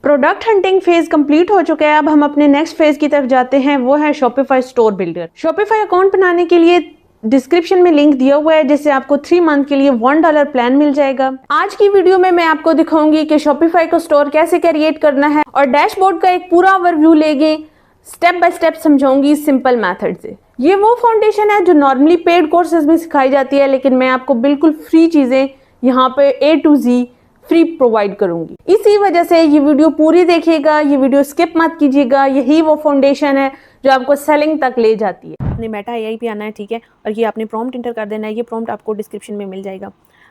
Product hunting phase complete हो चुका है। अब हम अपने नेक्स्ट फेज की तरफ जाते हैं, वो है Shopify store builder. Shopify account बनाने के लिए डिस्क्रिप्शन में लिंक दिया हुआ है, जिससे आपको 3 मंथ के लिए $1 प्लान मिल जाएगा। आज की वीडियो में मैं आपको दिखाऊंगी कि शॉपिफाई को स्टोर कैसे क्रिएट करना है और डैशबोर्ड का एक पूरा ओवरव्यू लेंगे, स्टेप बाय स्टेप समझाऊंगी सिंपल मेथड से। ये वो फाउंडेशन है जो नॉर्मली पेड कोर्सेज में सिखाई जाती है, लेकिन मैं आपको बिल्कुल फ्री चीजें यहाँ पे A to Z free provide करूंगी। इसी वजह से ये वीडियो पूरी देखिएगा, ये वीडियो स्किप मत कीजिएगा। यही वो फाउंडेशन है जो आपको सेलिंग तक ले जाती है। आपने मेटा AI पे आना है, ठीक है, और ये आपने प्रॉम्प्ट इंटर कर देना है। ये प्रॉम्प्ट आपको डिस्क्रिप्शन में मिल जाएगा।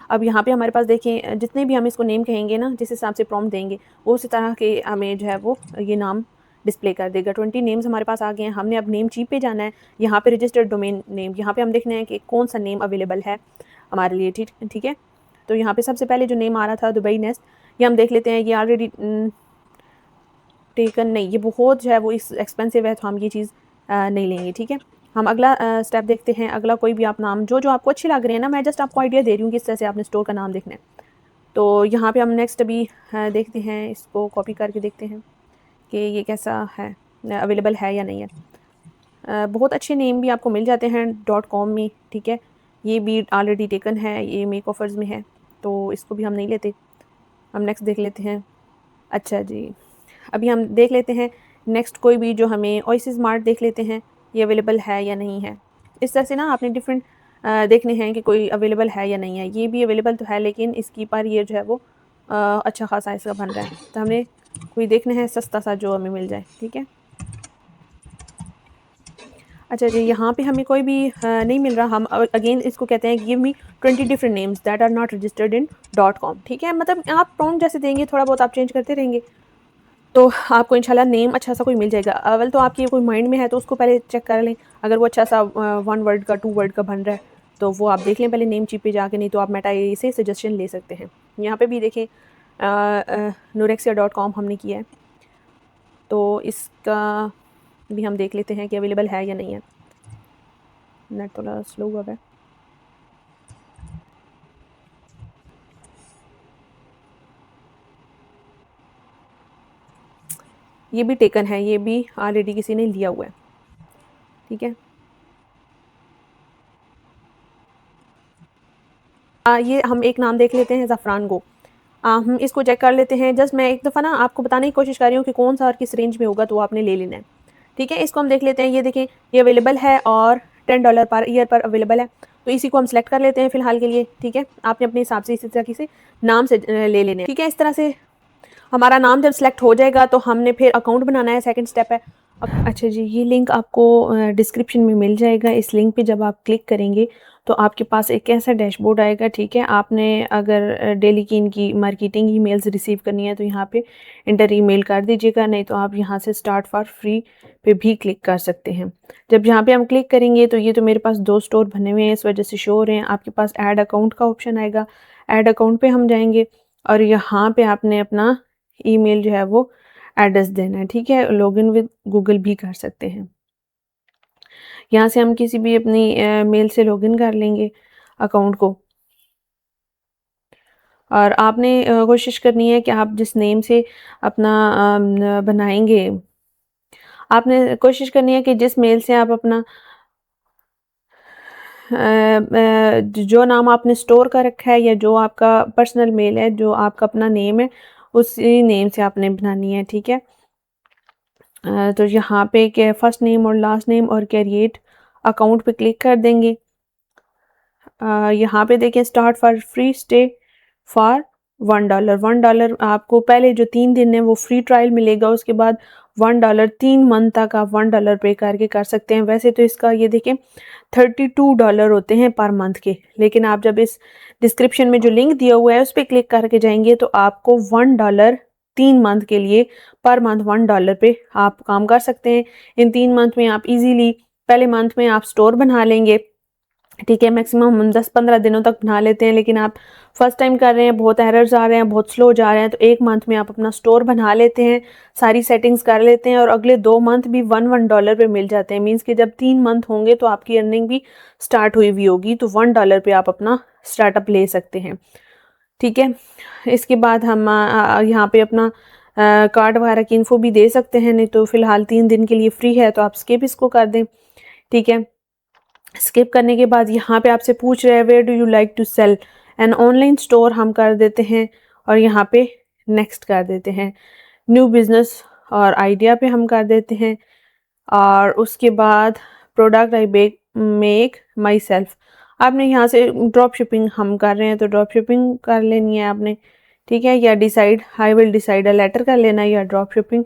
अब यहाँ पे हमारे पास देखें, जितने भी हम इसको नेम कहेंगे ना, जिस हिसाब से प्रॉम्प्ट देंगे वो उसी तरह के हमें जो है वो ये नाम डिस्प्ले कर देगा। 20 नेम्स हमारे पास आ गए हैं। हमने अब नेम चीप पे जाना है। यहाँ पे रजिस्टर्ड डोमेन नेम, यहाँ पे हम देखना है कि कौन सा नेम अवेलेबल है हमारे लिए, ठीक है। तो यहाँ पे सबसे पहले जो नेम आ रहा था दुबई नेस्ट, ये हम देख लेते हैं। ये ऑलरेडी टेकन नहीं, ये बहुत जो है वो एक्सपेंसिव है, तो हम ये चीज़ नहीं लेंगे, ठीक है। हम अगला स्टेप देखते हैं। अगला कोई भी आप नाम जो आपको अच्छे लग रहे हैं ना, मैं जस्ट आपको आइडिया दे रही हूँ किस तरह से आपने स्टोर का नाम देखना है। तो यहाँ पे हम नेक्स्ट अभी देखते हैं, इसको कॉपी करके देखते हैं कि ये कैसा है, अवेलेबल है या नहीं है। बहुत अच्छे नेम भी आपको मिल जाते हैं .com में, ठीक है। ये भी ऑलरेडी टेकन है, ये मेक ऑफर्स में है, तो इसको भी हम नहीं लेते। हम नेक्स्ट देख लेते हैं। अच्छा जी, अभी हम देख लेते हैं नेक्स्ट कोई भी जो हमें ओएसिस मार्ट देख लेते हैं, ये अवेलेबल है या नहीं है। इस तरह से ना आपने डिफरेंट देखने हैं कि कोई अवेलेबल है या नहीं है। ये भी अवेलेबल तो है, लेकिन इसकी पर ये जो है वो अच्छा खासा इसका बन रहा है, तो हमने कोई देखना है सस्ता सा जो हमें मिल जाए, ठीक है। अच्छा जी, यहाँ पे हमें कोई भी नहीं मिल रहा। हम अगेन इसको कहते हैं give me 20 different names that are not registered in .com, ठीक है। मतलब आप प्रॉम्प्ट जैसे देंगे, थोड़ा बहुत आप चेंज करते रहेंगे, तो आपको इंशाल्लाह नेम अच्छा सा कोई मिल जाएगा। अवल तो आपकी कोई माइंड में है तो उसको पहले चेक कर लें, अगर वो अच्छा सा 1 वर्ड का 2 वर्ड का बन रहा है तो वो आप देख लें पहले नेम चीप पे जाके, नहीं तो आप मेटा AI से सजेशन ले सकते हैं। यहाँ पे भी देखें Norexia.com हमने किया है, तो इसका भी हम देख लेते हैं कि अवेलेबल है या नहीं है। नेट थोड़ा स्लो हुआ है। ये भी टेकन है, ये भी ऑलरेडी किसी ने लिया हुआ है, ठीक है। ये हम एक नाम देख लेते हैं, ज़फ़रान गो। हम इसको चेक कर लेते हैं। जस्ट मैं एक दफ़ा ना आपको बताने की कोशिश कर रही हूँ कि कौन सा और किस रेंज में होगा, तो आपने ले लेना है, ठीक है। इसको हम देख लेते हैं। ये देखें, ये अवेलेबल है और $10 पर ईयर पर अवेलेबल है, तो इसी को हम सेलेक्ट कर लेते हैं फ़िलहाल के लिए, ठीक है। आपने अपने हिसाब से इसी तरह से नाम से ले लेने हैं, ठीक है। इस तरह से हमारा नाम जब सेलेक्ट हो जाएगा तो हमने फिर अकाउंट बनाना है, सेकंड स्टेप है। अच्छा जी, ये लिंक आपको डिस्क्रिप्शन में मिल जाएगा। इस लिंक पे जब आप क्लिक करेंगे तो आपके पास एक ऐसा डैशबोर्ड आएगा, ठीक है। आपने अगर डेली की इनकी मार्केटिंग ईमेल्स रिसीव करनी है तो यहाँ पे इंटर ईमेल कर दीजिएगा, नहीं तो आप यहाँ से स्टार्ट फॉर फ्री पे भी क्लिक कर सकते हैं। जब यहाँ पे हम क्लिक करेंगे तो ये तो मेरे पास 2 स्टोर बने हुए हैं, इस वजह से शो हो रहे हैं। आपके पास ऐड अकाउंट का ऑप्शन आएगा, ऐड अकाउंट पे हम जाएंगे और यहाँ पे आपने अपना ईमेल जो है वो एड्रेस देना है, ठीक है। लॉगिन विद गूगल भी कर सकते हैं। यहाँ से हम किसी भी अपनी मेल से लॉगिन कर लेंगे अकाउंट को, और आपने कोशिश करनी है कि आप जिस नेम से अपना बनाएंगे, आपने कोशिश करनी है कि जिस मेल से आप अपना जो नाम आपने स्टोर कर रखा है या जो आपका पर्सनल मेल है, जो आपका अपना नेम है, उसी नेम से आपने बनानी है, ठीक है। तो यहाँ पे क्या फर्स्ट नेम और लास्ट नेम और क्रिएट अकाउंट पे क्लिक कर देंगे। यहाँ पे देखिए start for free stay for $1 आपको पहले जो 3 दिन है वो फ्री ट्रायल मिलेगा, उसके बाद $1 3 मंथ तक आप $1 पे करके कर सकते हैं। वैसे तो इसका ये देखें $32 होते हैं पर मंथ के, लेकिन आप जब इस डिस्क्रिप्शन में जो लिंक दिया हुआ है उस पर क्लिक करके जाएंगे तो आपको $1 3 मंथ के लिए पर मंथ $1 पे आप काम कर सकते हैं। इन 3 मंथ में आप इजीली पहले मंथ में आप स्टोर बना लेंगे, ठीक है। मैक्सिमम हम 10-15 दिनों तक बना लेते हैं, लेकिन आप फर्स्ट टाइम कर रहे हैं, बहुत एरर्स आ रहे हैं, बहुत स्लो जा रहे हैं, तो 1 मंथ में आप अपना स्टोर बना लेते हैं, सारी सेटिंग्स कर लेते हैं और अगले 2 मंथ भी $1 पे मिल जाते हैं। मीन्स कि जब 3 मंथ होंगे तो आपकी अर्निंग भी स्टार्ट हुई हुई होगी, तो $1 पे आप अपना स्टार्टअप ले सकते हैं, ठीक है। इसके बाद हम यहाँ पे अपना कार्ड वगैरह की इन्फो भी दे सकते हैं, नहीं तो फिलहाल 3 दिन के लिए फ्री है तो आप स्किप इसको कर दें, ठीक है। स्किप करने के बाद यहाँ पे आपसे पूछ रहे हैं where do you like to sell an online store, हम कर देते हैं और यहाँ पे नेक्स्ट कर देते हैं। न्यू बिजनेस और आइडिया पे हम कर देते हैं और उसके बाद product I make my self. आपने यहाँ से ड्रॉप शिपिंग हम कर रहे हैं तो ड्रॉप शिपिंग कर लेनी है आपने, ठीक है, या decide I will decide a later कर लेना है या ड्रॉप शिपिंग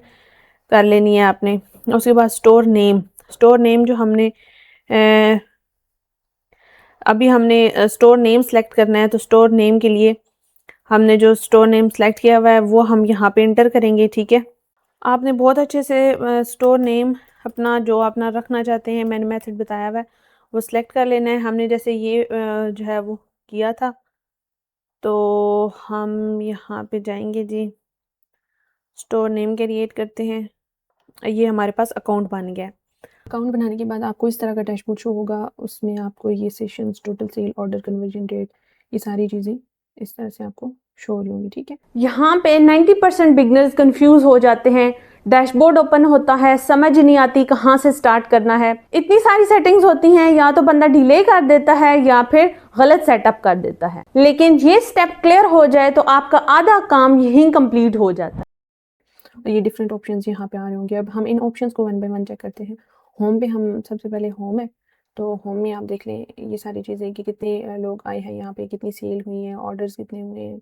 कर लेनी है आपने। उसके बाद स्टोर नेम जो हमने अभी हमने स्टोर नेम सेलेक्ट करना है तो स्टोर नेम के लिए हमने जो स्टोर नेम सेलेक्ट किया हुआ है वो हम यहाँ पे इंटर करेंगे, ठीक है। आपने बहुत अच्छे से स्टोर नेम अपना जो अपना रखना चाहते हैं, मैंने मेथड बताया हुआ है वो सिलेक्ट कर लेना है। हमने जैसे ये जो है वो किया था तो हम यहाँ पे जाएंगे जी, स्टोर नेम क्रिएट करते हैं। ये हमारे पास अकाउंट बन गया है। अकाउंट बनाने के बाद आपको इस तरह का डैशबोर्ड शो होगा, उसमें आपको ये sessions, total sale, order conversion rate, ये सारी चीज़ें इस तरह से आपको शो हो होंगी, ठीक है। यहाँ पे 90% बिगनर्स कंफ्यूज हो जाते हैं, डैशबोर्ड ओपन होता है, समझ नहीं आती कहाँ से स्टार्ट करना है, इतनी सारी सेटिंग्स होती हैं, या तो बंदा डिले कर देता है या फिर गलत सेटअप कर देता है। लेकिन ये स्टेप क्लियर हो जाए तो आपका आधा काम यहीं कंप्लीट हो जाता है। ये डिफरेंट ऑप्शंस यहाँ पे आ रहे होंगे। अब हम इन ऑप्शंस को वन बाय वन चेक करते हैं। होम पे हम सबसे पहले होम है तो होम में आप देख लें ये सारी चीज़ें कि कितने लोग आए हैं यहाँ पे, कितनी सेल हुई है, ऑर्डर्स कितने हुए हैं,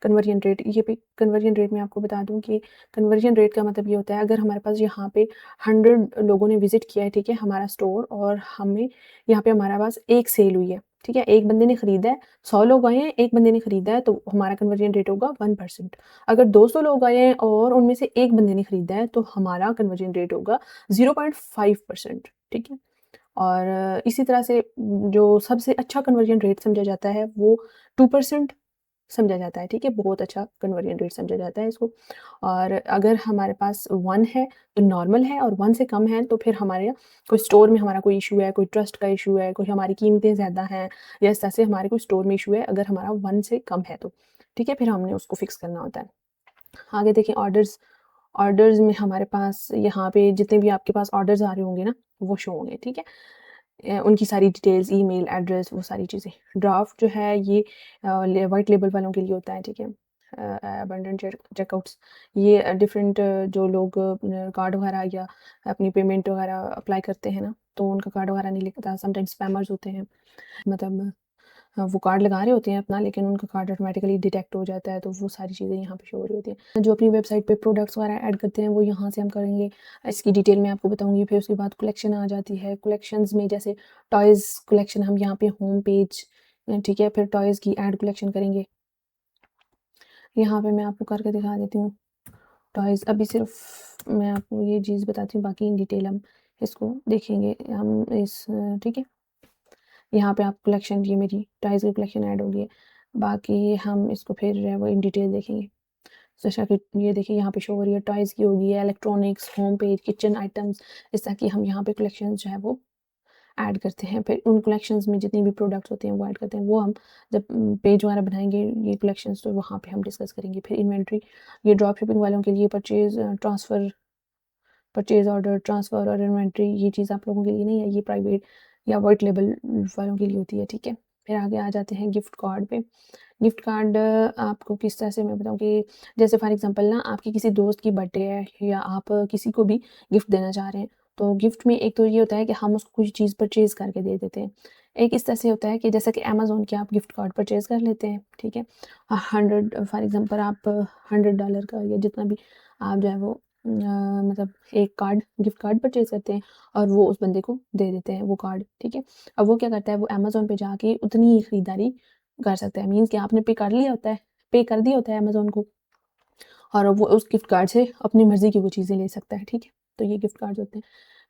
कन्वर्जन रेट। ये पे कन्वर्जन रेट में आपको बता दूँ कि कन्वर्जन रेट का मतलब ये होता है अगर हमारे पास यहाँ पे 100 लोगों ने विजिट किया है, ठीक है, हमारा स्टोर, और हमें यहाँ पे हमारे पास एक सेल हुई है, ठीक है, एक बंदे ने खरीदा है, 100 लोग आए हैं, एक बंदे ने खरीदा है, तो हमारा कन्वर्जन रेट होगा 1%। अगर 200 लोग आए हैं और उनमें से एक बंदे ने खरीदा है तो हमारा कन्वर्जन रेट होगा 0.5%, ठीक है। और इसी तरह से जो सबसे अच्छा कन्वर्जन रेट समझा जाता है वो 2% समझा जाता है, ठीक है, बहुत अच्छा कन्वर्जन रेट समझा जाता है इसको। और अगर हमारे पास 1 है तो नॉर्मल है, और 1 से कम है तो फिर हमारे कोई स्टोर में हमारा कोई इशू है, कोई ट्रस्ट का इशू है, कोई हमारी कीमतें ज़्यादा हैं, या इस तरह से हमारे कोई स्टोर में इशू है अगर हमारा 1 से कम है तो, ठीक है, फिर हमने उसको फिक्स करना होता है। आगे देखें ऑर्डर्स। ऑर्डर्स में हमारे पास यहाँ पे जितने भी आपके पास ऑर्डर्स आ रहे होंगे ना वो शो होंगे, ठीक है। उनकी सारी डिटेल्स, ईमेल एड्रेस, वो सारी चीज़ें। ड्राफ्ट जो है ये वाइट लेबल वालों के लिए होता है, ठीक है। अबंडेंट चेकआउट्स ये डिफरेंट जो लोग कार्ड वगैरह या अपनी पेमेंट वगैरह अप्लाई करते हैं ना तो उनका कार्ड वगैरह नहीं लिखता, समटाइम्स स्पैमर्स होते हैं, मतलब वो कार्ड लगा रहे होते हैं अपना लेकिन उनका कार्ड ऑटोमेटिकली डिटेक्ट हो जाता है, तो वो सारी चीज़ें यहाँ पे शो हो रही होती हैं। जो अपनी वेबसाइट पे प्रोडक्ट्स वगैरह ऐड करते हैं वो यहाँ से हम करेंगे, इसकी डिटेल में आपको बताऊँगी। फिर उसके बाद कलेक्शन आ जाती है। कलेक्शंस में जैसे टॉयज़ कलेक्शन हम यहाँ पे होम पेज, ठीक है, फिर टॉयज़ की ऐड कलेक्शन करेंगे। यहाँ पे मैं आपको करके दिखा देती हूँ टॉयज़। अभी सिर्फ मैं आपको ये चीज़ बताती हूँ, बाकी इन डिटेल हम इसको देखेंगे हम इस, ठीक है। यहाँ पे आप कलेक्शन, ये मेरी टॉयज़ की कलेक्शन ऐड होगी, बाकी हम इसको फिर जो है वो इन डिटेल देखेंगे। जैसा कि ये देखिए यहाँ पे शो हो रही है टॉयज़ की होगी, electronics, home page, kitchen items, इस तरह की हम यहाँ पे कलेक्शन जो है वो ऐड करते हैं। फिर उन कलेक्शंस में जितनी भी प्रोडक्ट्स होते हैं वो ऐड करते हैं, वो हम जब पेज वगैरह बनाएंगे ये कलेक्शंस तो वहाँ पे हम डिस्कस करेंगे। फिर इन्वेंट्री, ये ड्रॉप शिपिंग वालों के लिए परचेज ऑर्डर, ट्रांसफ़र और इन्वेंट्री, ये चीज़ आप लोगों के लिए नहीं है, ये प्राइवेट या वाइट लेबल वालों के लिए होती है, ठीक है। फिर आगे आ जाते हैं गिफ्ट कार्ड पे। गिफ्ट कार्ड आपको किस तरह से मैं बताऊँ कि जैसे फॉर एग्जांपल ना आपकी किसी दोस्त की बर्थडे है या आप किसी को भी गिफ्ट देना चाह रहे हैं, तो गिफ्ट में एक तो ये होता है कि हम उसको कुछ चीज़ परचेज़ करके दे देते हैं। एक इस तरह से होता है कि जैसा कि अमेज़न के आप गिफ्ट कार्ड परचेज़ कर लेते हैं, ठीक है। 100 फॉर एग्जांपल आप $100 का या जितना भी आप जो है वो मतलब एक कार्ड, गिफ्ट कार्ड परचेज़ करते हैं और वो उस बंदे को दे देते हैं वो कार्ड, ठीक है। अब वो क्या करता है, वो अमेज़न पे जाके उतनी ही खरीदारी कर सकता है, मीन्स कि आपने पे कर लिया होता है, पे कर दिया होता है अमेज़न को, और वो उस गिफ्ट कार्ड से अपनी मर्ज़ी की वो चीज़ें ले सकता है, ठीक है। तो ये गिफ्ट कार्ड होते हैं।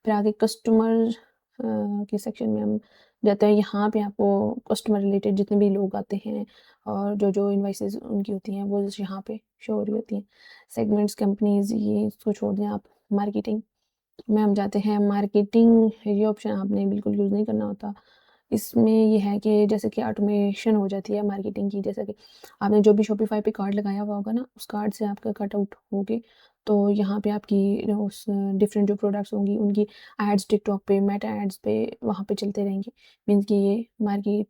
फिर आगे कस्टमर के सेक्शन में हम जाते हैं। यहाँ पे आपको कस्टमर रिलेटेड जितने भी लोग आते हैं और जो इनवॉइसेस उनकी होती हैं वो यहाँ पे शो हो रही होती हैं। सेगमेंट्स, कंपनीज़, ये इसको छोड़ दें आप। मार्केटिंग में हम जाते हैं। मार्केटिंग ये ऑप्शन आपने बिल्कुल यूज़ नहीं करना होता, इसमें ये है कि जैसे कि ऑटोमेशन हो जाती है मार्केटिंग की, जैसे कि आपने जो भी शॉपिफ़ाई पे कार्ड लगाया हुआ होगा ना, उस कार्ड से आपका कट आउट होगे, तो यहाँ पे आपकी उस डिफरेंट जो प्रोडक्ट्स होंगी उनकी एड्स टिकटॉक पे, मेटा एड्स पे वहाँ पे चलते रहेंगे। मीन्स कि ये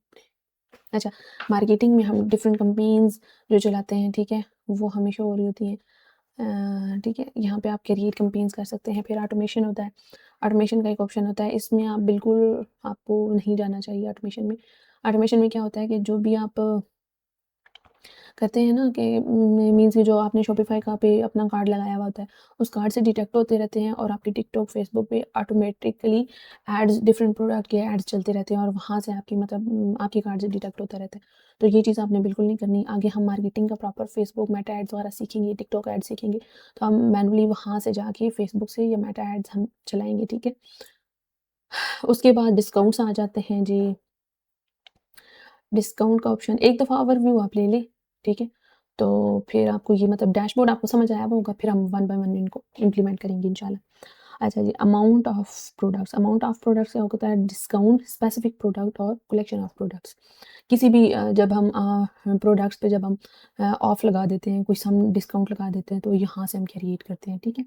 अच्छा, मार्केटिंग में हम डिफरेंट कैम्पेन्स जो चलाते हैं, ठीक है? वो हमें शो हो रही होती हैं। ठीक है? यहाँ पे आप क्रिएट कैम्पेन्स कर सकते हैं। फिर ऑटोमेशन होता है। ऑटोमेशन का एक ऑप्शन होता है, इसमें आप बिल्कुल आपको नहीं जाना चाहिए ऑटोमेशन में। ऑटोमेशन में क्या होता है कि जो भी आप करते हैं ना कि मीन्स कि जो आपने शॉपिफ़ाई का पे अपना कार्ड लगाया हुआ होता है, उस कार्ड से डिटेक्ट होते रहते हैं और आपके टिकटॉक, फेसबुक पे ऑटोमेटिकली एड्स डिफरेंट प्रोडक्ट के एड्स चलते रहते हैं और वहाँ से आपकी मतलब आपके कार्ड से डिटेक्ट होता रहता है। तो ये चीज़ आपने बिल्कुल नहीं करनी। आगे हम मार्केटिंग का प्रॉपर फेसबुक, मेटा एड्स वगैरह सीखेंगे, टिकटॉक एड्स सीखेंगे, तो हम मैनुअली वहाँ से जाके फेसबुक से या मेटा एड्स हम चलाएँगे, ठीक है? उसके बाद डिस्काउंट्स आ जाते हैं जी। डिस्काउंट का ऑप्शन एक दफ़ा ओवरव्यू आप ले लें, ठीक है? तो फिर आपको ये मतलब डैशबोर्ड आपको समझ आया होगा, फिर हम वन बाय वन इनको इम्प्लीमेंट करेंगे इंशाल्लाह। अच्छा जी, अमाउंट ऑफ प्रोडक्ट्स क्या होता है? डिस्काउंट स्पेसिफिक प्रोडक्ट और कलेक्शन ऑफ प्रोडक्ट्स। किसी भी जब हम प्रोडक्ट्स पे जब हम ऑफ लगा देते हैं, कोई सम डिस्काउंट लगा देते हैं, तो यहाँ से हम क्रिएट करते हैं, ठीक है?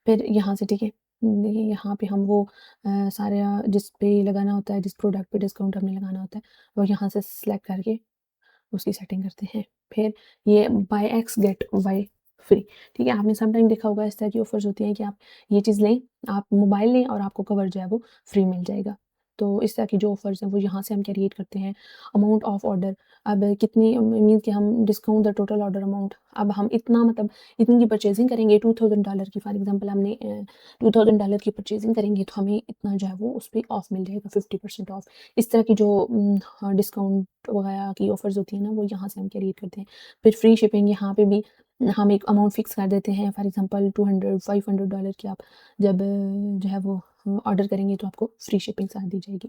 फिर यहाँ से ठीक है, देखिए यहाँ पे हम वो सारा जिस पे लगाना होता है, जिस प्रोडक्ट पे डिस्काउंट हमने लगाना होता है, वो यहाँ से सिलेक्ट करके उसकी सेटिंग करते हैं। फिर ये buy X get Y free, ठीक है? आपने समटाइम देखा होगा इस तरह की ऑफ़र्स होती हैं कि आप ये चीज़ लें, आप मोबाइल लें और आपको कवर जो है वो फ्री मिल जाएगा। तो इस तरह की जो ऑफ़र्स हैं वो यहाँ से हम क्रिएट करते हैं। अमाउंट ऑफ ऑर्डर, अब कितनी मीन्स कि हम discount the total order amount, अब हम इतना मतलब इतनी की परचेज़िंग करेंगे $2000 की, फॉर एग्ज़ाम्पल हमने $2000 की परचेज़िंग करेंगे तो हमें इतना जो है वो उस पे ऑफ मिल जाएगा, 50% ऑफ। इस तरह की जो हाँ, डिस्काउंट वगैरह की ऑफ़र्स होती हैं ना, वो यहाँ से हम क्रिएट करते हैं। फिर फ्री शिपिंग, यहाँ पे भी हम एक अमाउंट फ़िक्स कर देते हैं, फॉर एग्ज़ाम्पल 200 $500 की आप जब जो है वो ऑर्डर करेंगे तो आपको फ्री शिपिंग साथ दी जाएगी।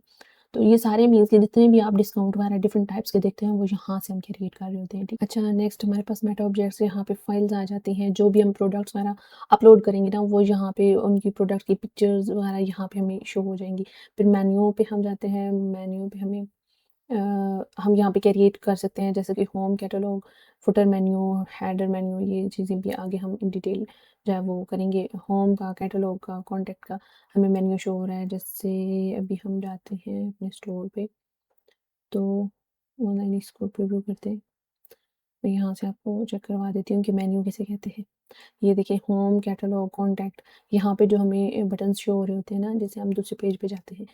तो ये सारे मीन्स के जितने भी आप डिस्काउंट वगैरह डिफरेंट टाइप्स के देखते हैं, वो यहाँ से हम क्रिएट कर रहे होते हैं, ठीक। अच्छा, नेक्स्ट हमारे पास मेटा ऑब्जेक्ट्स, यहाँ पे फाइल्स आ जाती हैं। जो भी हम प्रोडक्ट्स वगैरह अपलोड करेंगे ना, वो यहाँ पे उनकी प्रोडक्ट की पिक्चर्स वगैरह यहाँ पे हमें शो हो जाएंगी। फिर मेन्यू पे हम जाते हैं, मेन्यू पे हमें हम यहाँ पे क्रिएट कर सकते हैं, जैसे कि home catalogue, footer menu, header menu, ये चीज़ें भी आगे हम इन डिटेल जो है वो करेंगे। होम का, कैटलॉग का, कॉन्टैक्ट का हमें मेन्यू शो हो रहा है। जैसे अभी हम जाते हैं अपने स्टोर पे, तो ऑनलाइन इसको प्रीव्यू करते हैं। मैं यहाँ से आपको चेक करवा देती हूँ कि मेन्यू किसे कहते हैं। ये देखिए, होम, कैटलॉग, कॉन्टैक्ट, यहाँ पे जो हमें बटन्स शो हो रहे होते हैं ना, जैसे हम दूसरे पेज पे जाते हैं,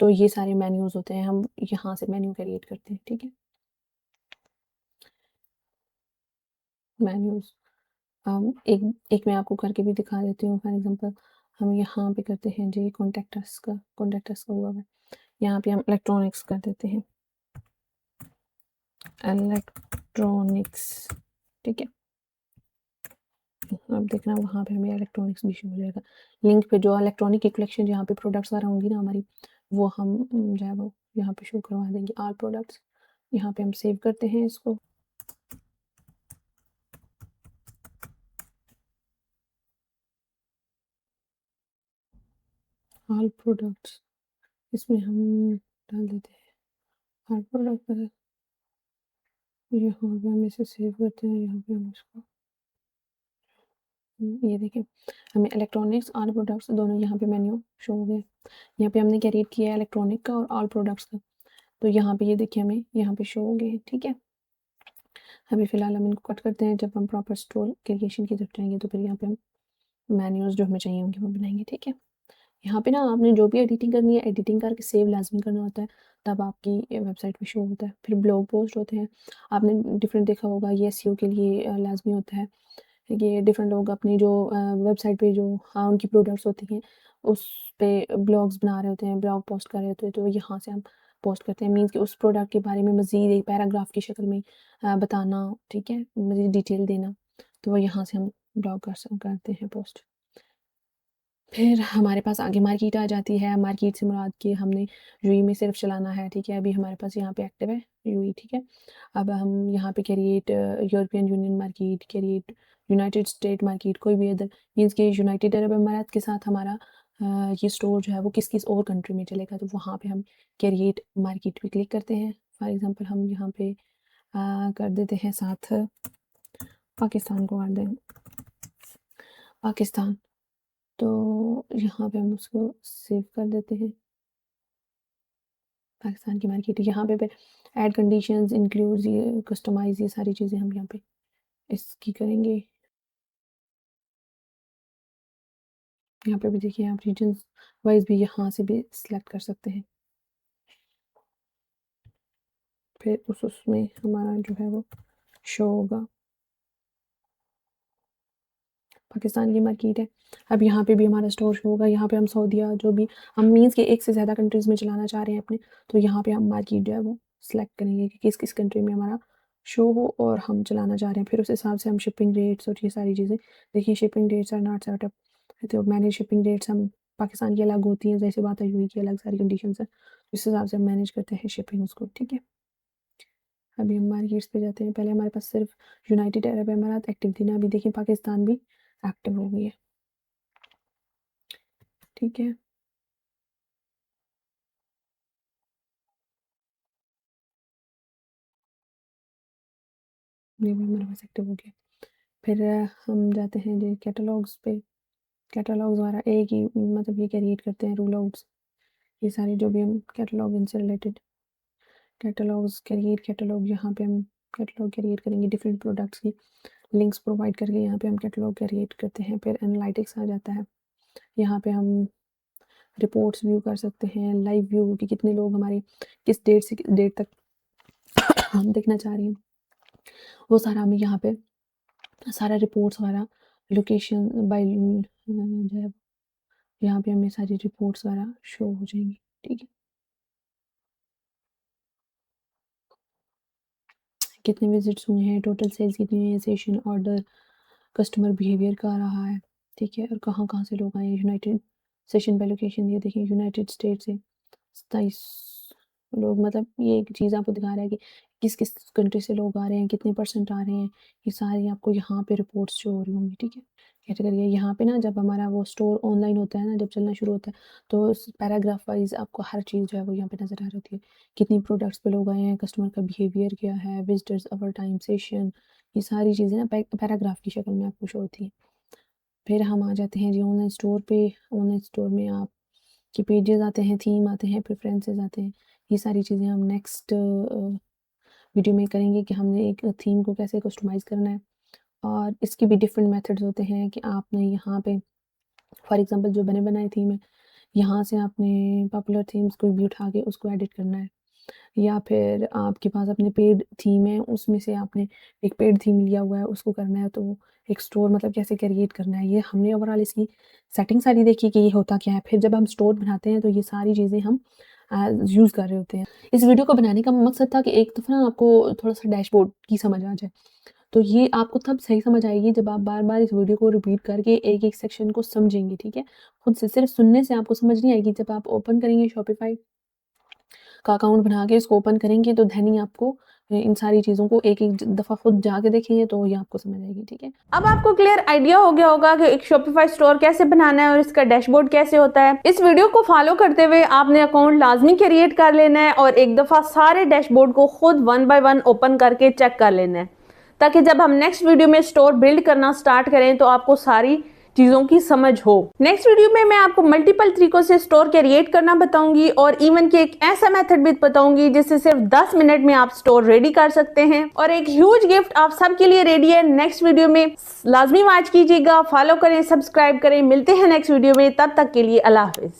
तो ये सारे मेन्यूज़ होते हैं, हम यहाँ से मेन्यू क्रिएट करते हैं, ठीक है? मेन्यूज़ एक एक मैं आपको करके भी दिखा देती हूँ। फॉर एग्ज़ाम्पल हम यहाँ पे करते हैं जी कॉन्टैक्ट अस का हुआ है। यहाँ पे हम इलेक्ट्रॉनिक्स कर देते हैं, इलेक्ट्रॉनिक्स, ठीक है? अब देखना वहाँ पे हमें इलेक्ट्रॉनिक्स भी शो हो जाएगा। लिंक पे जो इलेक्ट्रॉनिक की कलेक्शन जहाँ पे प्रोडक्ट्स वगैरह होंगी ना हमारी, वो हम जो है वो यहाँ पे शो करवा देंगे, ऑल प्रोडक्ट्स। यहाँ पे हम सेव करते हैं इसको। ऑल प्रोडक्ट्स, इसमें हम डाल देते हैं ऑल प्रोडक्ट। यहाँ पे हम इसे सेव करते हैं, यहाँ पे हम इसको ये देखिए, हमें इलेक्ट्रॉनिक्स, ऑल प्रोडक्ट्स दोनों यहाँ पे मेन्यू शो हो गए। यहाँ पे हमने क्रिएट किया है इलेक्ट्रॉनिक का और ऑल प्रोडक्ट्स का, तो यहाँ पे ये देखिए हमें यहाँ पे शो हो गए, ठीक है? अभी फ़िलहाल हम इनको कट करते हैं, जब हम प्रॉपर स्टोर क्रिएशन की तरफ जाएँगे तो फिर यहाँ पे हम मैन्यूज़ जो हमें चाहिए होंगे वो बनाएँगे, ठीक है? यहाँ पे ना आपने जो भी एडिटिंग करनी है, एडिटिंग करके सेव लाज़मी करना होता है, तब आपकी वेबसाइट पे शो होता है। फिर ब्लॉग पोस्ट होते हैं, आपने डिफरेंट देखा होगा, ये एसईओ के लिए लाज़मी होता है। ये डिफरेंट लोग अपनी जो वेबसाइट पे जो हाँ, उनकी प्रोडक्ट्स होती हैं, उस पे ब्लॉग्स बना रहे होते हैं, ब्लॉग पोस्ट कर रहे होते हैं, तो यहाँ से हम पोस्ट करते हैं। मीन्स कि उस प्रोडक्ट के बारे में मज़ीद एक पैराग्राफ की शक्ल में बताना, ठीक है? मज़ीद डिटेल देना, तो वो यहाँ से हम ब्लॉग करते हैं पोस्ट। फिर हमारे पास आगे मार्केट आ जाती है। मार्केट से मुराद कि हमने यूएई में सिर्फ चलाना है, ठीक है? अभी हमारे पास यहाँ पे एक्टिव है यूएई, ठीक है? अब हम यहाँ पे create European union market, create United state market, कोई भी अदर मीन्स कि यूनाइटेड अरब अमारात के साथ हमारा ये स्टोर जो है वो किस किस और कंट्री में चलेगा, तो वहाँ पे हम क्रिएट मार्केट पे क्लिक करते हैं। फॉर एग्जांपल हम यहाँ पे कर देते हैं साथ पाकिस्तान को कर दें पाकिस्तान, तो यहाँ पे हम उसको सेव कर देते हैं पाकिस्तान की मार्केट। यहाँ पे फिर ऐड कंडीशंस इंक्लूड ये कस्टमाइज ये सारी चीज़ें हम यहाँ पे इसकी करेंगे। यहाँ पे भी देखिए आप रीजन्स वाइज भी यहाँ से भी सिलेक्ट कर सकते हैं। फिर उसमें हमारा जो है वो शो होगा पाकिस्तान की मार्केट है। अब यहाँ पे भी हमारा स्टोर शो होगा। यहाँ पे हम सऊदीया जो भी हम मीन्स के एक से ज़्यादा कंट्रीज़ में चलाना चाह रहे हैं अपने, तो यहाँ पे हम मार्केट जो है वो सिलेक्ट करेंगे कि किस किस कंट्री में हमारा शो हो और हम चलाना चाह रहे हैं। फिर उस हिसाब से हम शिपिंग रेट्स और ये सारी चीज़ें देखिए। Shipping rates are not set up, तो मैनेज शिपिंग रेट्स हम पाकिस्तान की अलग होती हैं, जैसे बात है यूएई की अलग सारी कंडीशन है, इस हिसाब से हम मैनेज करते हैं शिपिंग उसको, ठीक है। अभी हम मार्केट्स पे जाते हैं। पहले हमारे पास सिर्फ यूनाइटेड अरब अमारात एक्टिव थी ना, अभी देखिए पाकिस्तान भी एक्टिव हो गई है, ठीक है। ये भी हमारे पास एक्टिव हो गया। फिर हम जाते हैं जो कैटलॉग्स पे। कैटलॉग्स हमारा एक ही मतलब ये क्रिएट करते हैं रूल आउट्स, ये सारे जो भी हम कैटलॉग इनसे रिलेटेड कैटलॉग्स क्रिएट कैटलॉग, यहाँ पे हम कैटलॉग क्रिएट करेंगे डिफरेंट प्रोडक्ट्स की लिंक्स प्रोवाइड करके यहाँ पे हम कैटलॉग क्रिएट करते हैं। फिर एनालिटिक्स आ जाता है, यहाँ पे हम रिपोर्ट्स व्यू कर सकते हैं, लाइव व्यू कि कितने लोग हमारे किस डेट से डेट तक हम देखना चाह रहे हैं, वो सारा हमें यहाँ पे सारा रिपोर्ट्स वाला लोकेशन बाय जो है यहाँ पे हमें सारी रिपोर्ट्स वाला शो हो जाएंगी, ठीक है। कितने विजिट्स हुए हैं, टोटल सेल्स कितनी हुई है, सेशन ऑर्डर, कस्टमर बिहेवियर का रहा है, ठीक है। और कहाँ कहाँ से लोग आए हैं। यूनाइटेड सेशन बाय लोकेशन ये देखिए यूनाइटेड स्टेट से 27 लोग, मतलब ये एक चीज़ आपको दिखा रहा है कि किस किस कंट्री से लोग आ रहे हैं, कितने परसेंट आ रहे हैं, ये सारी आपको यहाँ पे रिपोर्ट्स शो हो रही होंगी, ठीक है। कैटेगरी है यहाँ पे ना, जब हमारा वो स्टोर ऑनलाइन होता है ना, जब चलना शुरू होता है तो पैराग्राफ वाइज आपको हर चीज़ जो है वो यहाँ पे नज़र आ रही होती है। कितनी प्रोडक्ट्स पे लोग आए हैं, कस्टमर का बिहेवियर क्या है, विजिटर्स ओवर टाइम सेशन, ये सारी चीज़ें ना पैराग्राफ की शक्ल में आपको शो होती हैं। फिर हम आ जाते हैं जी ऑनलाइन स्टोर पे। ऑनलाइन स्टोर में आप कि पेजेस आते हैं, थीम आते हैं, प्रेफरेंसेस आते हैं, ये सारी चीज़ें हम नेक्स्ट वीडियो में करेंगे कि हमने एक थीम को कैसे कस्टमाइज़ करना है। और इसके भी डिफरेंट मेथड्स होते हैं कि आपने यहाँ पे फॉर एग्जांपल जो बने बनाए थीम है, यहाँ से आपने पॉपुलर थीम्स कोई भी उठा के उसको एडिट करना है, या फिर आपके पास अपने पेड थीम है उसमें से आपने एक पेड थीम लिया हुआ है उसको करना है, तो एक स्टोर मतलब कैसे क्रिएट करना है, ये हमने ओवरऑल इसकी सेटिंग सारी देखी कि ये होता क्या है। फिर जब हम स्टोर बनाते हैं तो ये सारी चीज़ें हम यूज़ कर रहे होते हैं। इस वीडियो को बनाने का मकसद था कि एक दफ़ा ना आपको थोड़ा सा डैशबोर्ड की समझ आ जाए, तो ये आपको तब सही समझ आएगी जब आप बार बार इस वीडियो को रिपीट करके एक एक सेक्शन को समझेंगे, ठीक है। खुद से सिर्फ सुनने से आपको समझ नहीं आएगी। जब आप ओपन करेंगे शॉपिफाई का अकाउंट बना के इसको ओपन करेंगे तो धैन ही आपको इन सारी चीज़ों को एक एक दफ़ा खुद जाके देखेंगे तो ये आपको समझ आएगी, ठीक है। अब आपको क्लियर आइडिया हो गया होगा कि एक शॉपिफाई स्टोर कैसे बनाना है और इसका डैशबोर्ड कैसे होता है। इस वीडियो को फॉलो करते हुए आपने अकाउंट लाजमी क्रिएट कर लेना है और एक दफ़ा सारे डैशबोर्ड को खुद 1 बाय 1 ओपन करके चेक कर लेना है, ताकि जब हम नेक्स्ट वीडियो में स्टोर बिल्ड करना स्टार्ट करें तो आपको सारी चीज़ों की समझ हो। नेक्स्ट वीडियो में मैं आपको मल्टीपल तरीकों से स्टोर क्रिएट करना बताऊंगी और इवन कि एक ऐसा मेथड भी बताऊंगी जिससे सिर्फ 10 मिनट में आप स्टोर रेडी कर सकते हैं। और एक ह्यूज गिफ्ट आप सबके लिए रेडी है। नेक्स्ट वीडियो में लाजमी वॉच कीजिएगा, फॉलो करें, सब्सक्राइब करें। मिलते हैं नेक्स्ट वीडियो में, तब तक के लिए अल्लाह हाफिज।